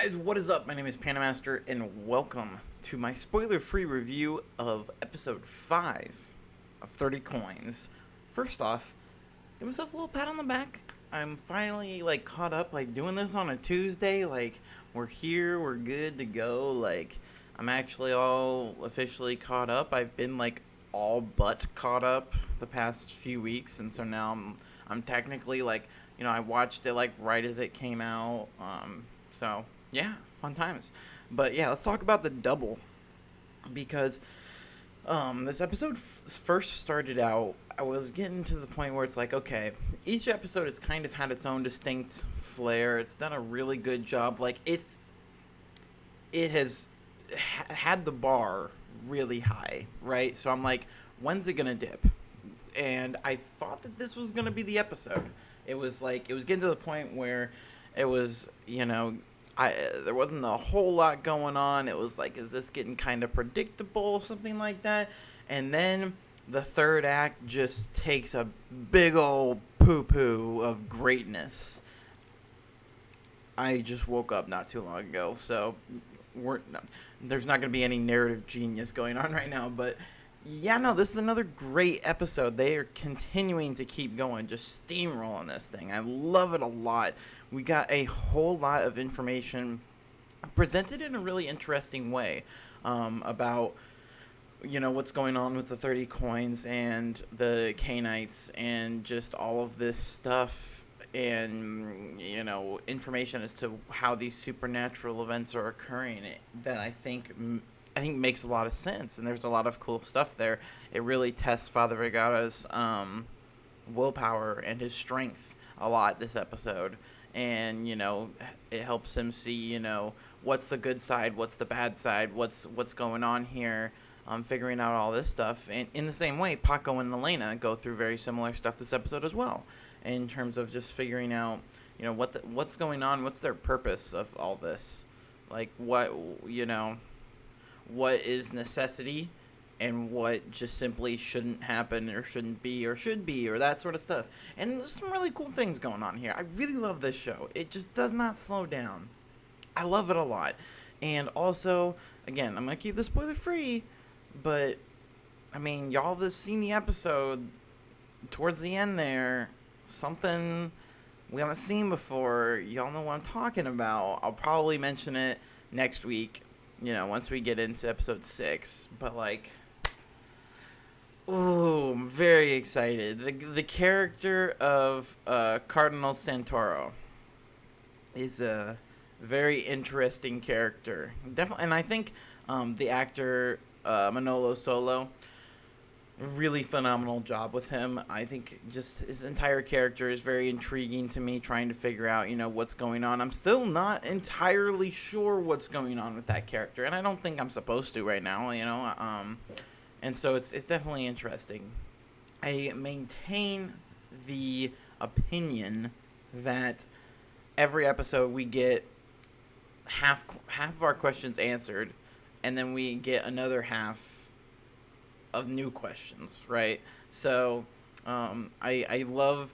Guys, what is up? My name is PandaMaster, and welcome to my spoiler-free review of episode 5 of 30 Coins. First off, give myself a little pat on the back. I'm finally, caught up, doing this on a Tuesday. We're here, we're good to go. I'm actually all officially caught up. I've been, all but caught up the past few weeks, and so now I'm technically, I watched it, right as it came out, so yeah, fun times. But yeah, let's talk about the double, because this episode first started out. I was getting to the point where it's okay, each episode has kind of had its own distinct flair. It's done a really good job. It has had the bar really high, right? So I'm like, when's it gonna dip? And I thought that this was gonna be the episode. It was getting to the point where it was, there wasn't a whole lot going on. It was is this getting kind of predictable, something like that? And then the third act just takes a big old poo-poo of greatness. I just woke up not too long ago, so there's not going to be any narrative genius going on right now, but yeah, no, this is another great episode. They are continuing to keep going, just steamrolling this thing. I love it a lot. We got a whole lot of information presented in a really interesting way about, what's going on with the 30 coins and the Canaanites and just all of this stuff, and, information as to how these supernatural events are occurring that I think makes a lot of sense, and there's a lot of cool stuff there. It really tests Father Vergara's willpower and his strength a lot this episode, and it helps him see what's the good side, what's the bad side, what's going on here, figuring out all this stuff. And in the same way, Paco and Elena go through very similar stuff this episode as well, in terms of just figuring out what's going on, what's their purpose of all this, what is necessity and what just simply shouldn't happen or shouldn't be or should be, or that sort of stuff. And there's some really cool things going on here. I really love this show. It just does not slow down. I love it a lot. And also, again, I'm going to keep this spoiler free, but I mean, y'all have seen the episode towards the end there, something we haven't seen before. Y'all know what I'm talking about. I'll probably mention it next week, once we get into episode 6, but I'm very excited. The character of Cardinal Santoro is a very interesting character, definitely, and I think the actor Manolo Solo, really phenomenal job with him. I think just his entire character is very intriguing to me, trying to figure out, what's going on. I'm still not entirely sure what's going on with that character, and I don't think I'm supposed to right now, and so it's definitely interesting. I maintain the opinion that every episode we get half of our questions answered, and then we get another half of new questions, right? So I love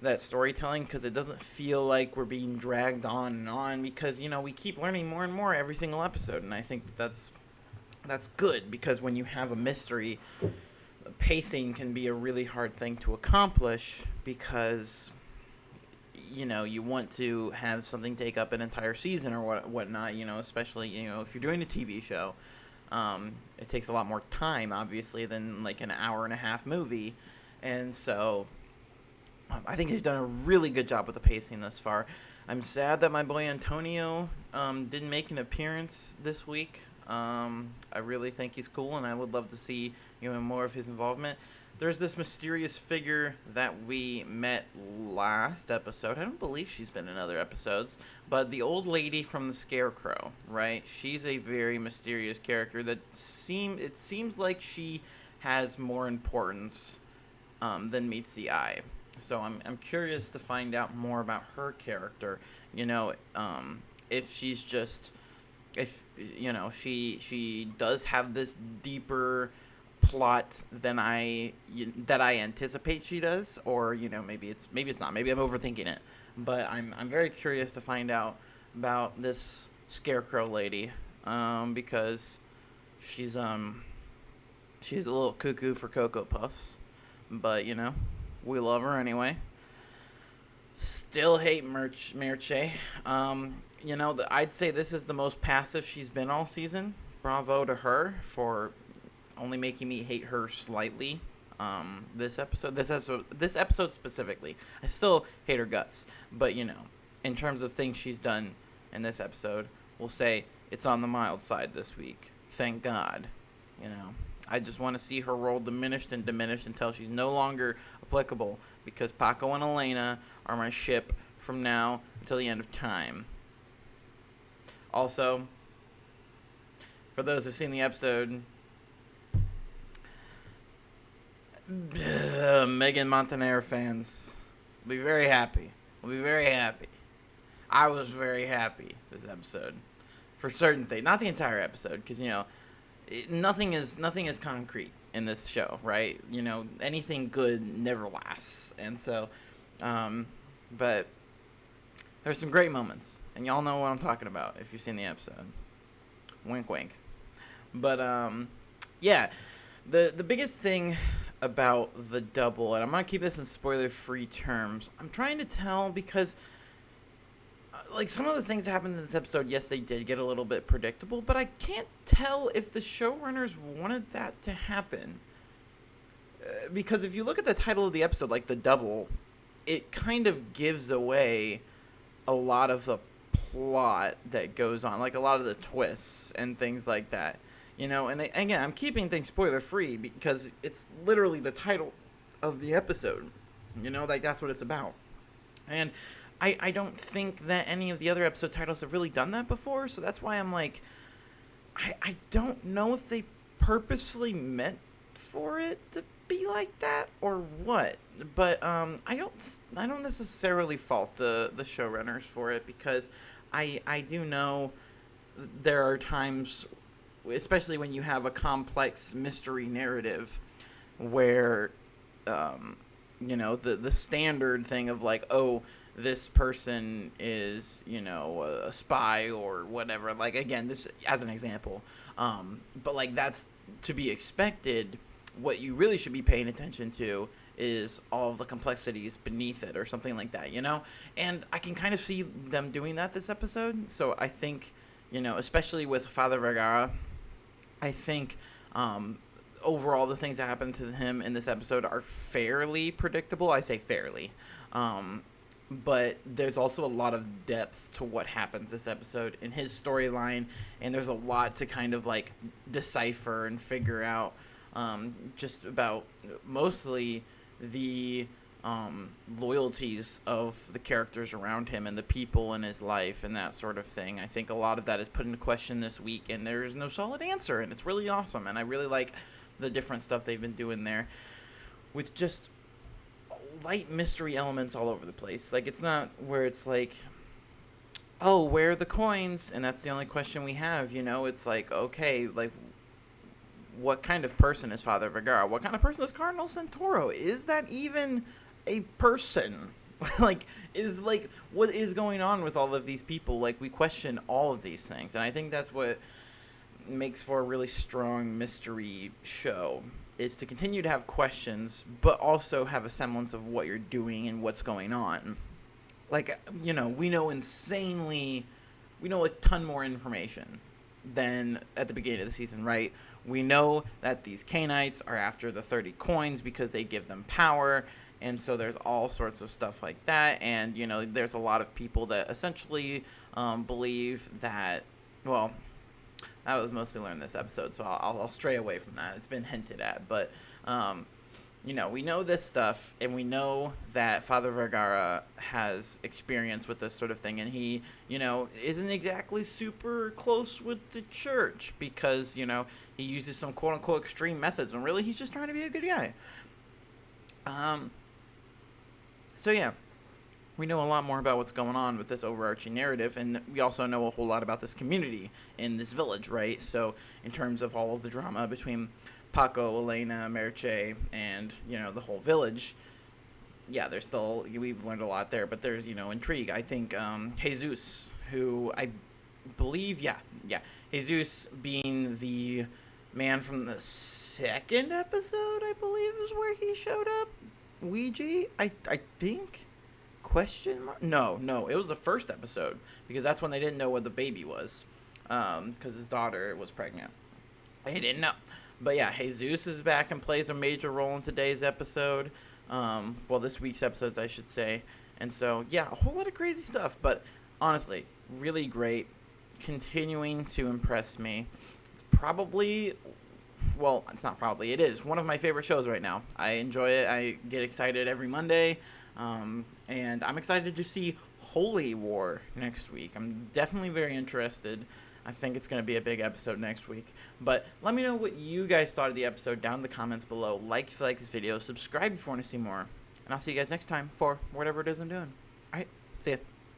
that storytelling, because it doesn't feel like we're being dragged on and on, because we keep learning more and more every single episode, and I think that's good, because when you have a mystery, pacing can be a really hard thing to accomplish, because you want to have something take up an entire season or whatnot, especially if you're doing a TV show. It takes a lot more time, obviously, than an hour and a half movie, and so I think they've done a really good job with the pacing thus far. I'm sad that my boy Antonio didn't make an appearance this week. I really think he's cool, and I would love to see more of his involvement. There's this mysterious figure that we met last episode. I don't believe she's been in other episodes, but the old lady from the Scarecrow, right? She's a very mysterious character that it seems like she has more importance than meets the eye. So I'm curious to find out more about her character. If she's just, if she does have this deeper plot than I anticipate she does, or maybe it's not. Maybe I'm overthinking it, but I'm very curious to find out about this Scarecrow lady, because she's she's a little cuckoo for Cocoa Puffs, but we love her anyway. Still hate Merche. I'd say this is the most passive she's been all season. Bravo to her for only making me hate her slightly. This episode specifically, I still hate her guts. But in terms of things she's done in this episode, we'll say it's on the mild side this week. Thank God. I just want to see her role diminished and diminished until she's no longer applicable, because Paco and Elena are my ship from now until the end of time. Also, for those who've seen the episode, Megan Montaner fans will be very happy. Will be very happy. I was very happy this episode for certain things, not the entire episode, because nothing is concrete in this show, right? Anything good never lasts, and so, but there's some great moments, and y'all know what I'm talking about if you've seen the episode. Wink, wink. But yeah, the biggest thing about the double, and I'm gonna keep this in spoiler-free terms. I'm trying to tell because, like, some of the things that happened in this episode, yes, they did get a little bit predictable, but I can't tell if the showrunners wanted that to happen. Because if you look at the title of the episode, like the double, it kind of gives away a lot of the plot that goes on, like a lot of the twists and things like that. And again, I'm keeping things spoiler-free because it's literally the title of the episode. Like, that's what it's about. And I don't think that any of the other episode titles have really done that before, so that's why I'm like, I don't know if they purposely meant for it to be like that or what. But I don't necessarily fault the showrunners for it, because I do know there are times, especially when you have a complex mystery narrative, where the standard thing of like, oh, this person is a spy or whatever, like, again, this as an example, but like, that's to be expected. What you really should be paying attention to is all of the complexities beneath it, or something like that, and I can kind of see them doing that this episode. So I think, especially with Father Vergara, I think overall the things that happen to him in this episode are fairly predictable. I say fairly. But there's also a lot of depth to what happens this episode in his storyline, and there's a lot to kind of like decipher and figure out, just about mostly the loyalties of the characters around him and the people in his life and that sort of thing. I think a lot of that is put into question this week, and there's no solid answer, and it's really awesome, and I really like the different stuff they've been doing there with just light mystery elements all over the place. Like, it's not where it's like, oh, where are the coins? And that's the only question we have, It's like, okay, like, what kind of person is Father Vergara? What kind of person is Cardinal Santoro? Is that even a person? Like, what is going on with all of these people? Like, we question all of these things, and I think that's what makes for a really strong mystery show, is to continue to have questions, but also have a semblance of what you're doing and what's going on. Like, we know a ton more information than at the beginning of the season, right? We know that these Canaanites are after the 30 coins because they give them power, and so there's all sorts of stuff like that, and, there's a lot of people that essentially believe that, well, that was mostly learned this episode, so I'll stray away from that. It's been hinted at, but, we know this stuff, and we know that Father Vergara has experience with this sort of thing, and he, isn't exactly super close with the church because, he uses some quote-unquote extreme methods, when really he's just trying to be a good guy. So, yeah. We know a lot more about what's going on with this overarching narrative, and we also know a whole lot about this community in this village, right? So, in terms of all of the drama between Paco, Elena, Merche, and, the whole village, yeah, we've learned a lot there, but there's, intrigue. I think Jesus, who believe, yeah. Jesus being the man from the second episode, I believe, is where he showed up. Ouija, I think. Question mark? No, it was the first episode because that's when they didn't know what the baby was, because his daughter was pregnant. They didn't know, but yeah, Jesus is back and plays a major role in today's episode. Well, this week's episodes, I should say. And so, yeah, a whole lot of crazy stuff, but honestly, really great. Continuing to impress me. It's probably, well, it's not probably, it is one of my favorite shows right now. I enjoy it. I get excited every Monday. And I'm excited to see Holy War next week. I'm definitely very interested. I think it's going to be a big episode next week. But let me know what you guys thought of the episode down in the comments below. Like if you like this video. Subscribe if you want to see more. And I'll see you guys next time for whatever it is I'm doing. Alright, see ya.